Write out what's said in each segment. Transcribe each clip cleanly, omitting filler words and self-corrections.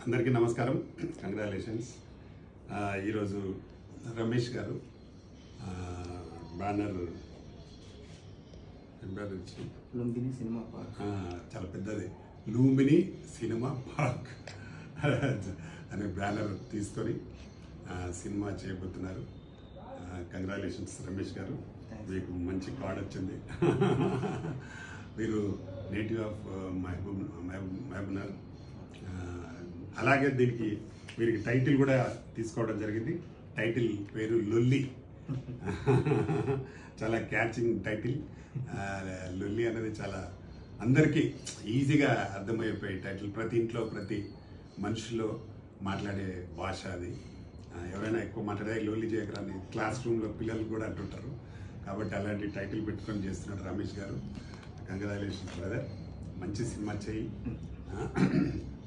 అందరికీ నమస్కారం. కంగ్రాచులేషన్స్. ఈరోజు రమేష్ గారు బ్యానర్ లుంబిని సినిమా పార్క్ చాలా పెద్దది, లూంబిని సినిమా పార్క్ అనే బ్యానర్ తీసుకొని సినిమా చేయబోతున్నారు. కంగ్రాచులేషన్స్ రమేష్ గారు, మీకు మంచి కార్డ్ వచ్చింది. మీరు నేటివ్ ఆఫ్ మహబూబ్నగర్. అలాగే దీనికి వీరికి టైటిల్ కూడా తీసుకోవడం జరిగింది. టైటిల్ పేరు లొల్లి. చాలా క్యాచింగ్ టైటిల్. లొల్లి అనేది చాలా అందరికీ ఈజీగా అర్థమైపోయే టైటిల్. ప్రతి ఇంట్లో ప్రతి మనిషిలో మాట్లాడే భాష అది. ఎవరైనా ఎక్కువ మాట్లాడే లొల్లి చేయకరాని క్లాస్ రూమ్లో పిల్లలు కూడా అంటుంటారు. కాబట్టి అలాంటి టైటిల్ పెట్టుకొని చేస్తున్నాడు రమేష్ గారు. కంగ్రాచులేషన్స్ బ్రదర్, మంచి సినిమా చేయి.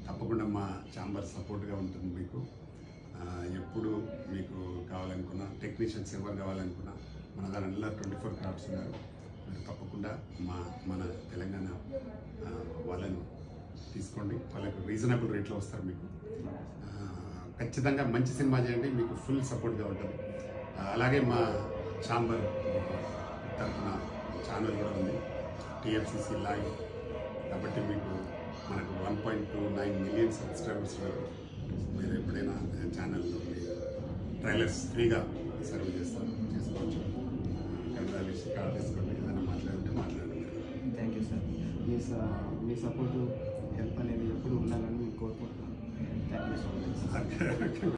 తప్పకుండా మా ఛాంబర్ సపోర్ట్గా ఉంటుంది మీకు. ఎప్పుడు మీకు కావాలనుకున్నా, టెక్నీషియన్స్ ఎవరు కావాలనుకున్నా మన దానిలో 24 క్రాఫ్ట్స్ ఉన్నారు. మీరు తప్పకుండా మన తెలంగాణ వాళ్ళను తీసుకోండి. వాళ్ళకు రీజనబుల్ రేట్లో వస్తారు. మీకు ఖచ్చితంగా మంచి సినిమా చేయండి, మీకు ఫుల్ సపోర్ట్గా ఉంటుంది. అలాగే మా ఛాంబర్ తరఫున ఛానల్ కూడా ఉంది, టీఎఫ్సిసి లైవ్. కాబట్టి మీకు మనకు 1.29 మిలియన్ సబ్స్క్రైబర్స్ ఉన్నారు. మీరు ఎప్పుడైనా ఛానల్లో మీరు ట్రైలర్స్ ఫ్రీగా సర్వ్ చేసుకోవచ్చు. కంగ్రాచులేషన్. కార్డు తీసుకోండి, ఏదైనా మాట్లాడుంటే మాట్లాడండి. Thank you sir. Me support help అనేది ఎప్పుడు ఉండాలని నేను కోరుకుంటున్నాను. Thank you so much.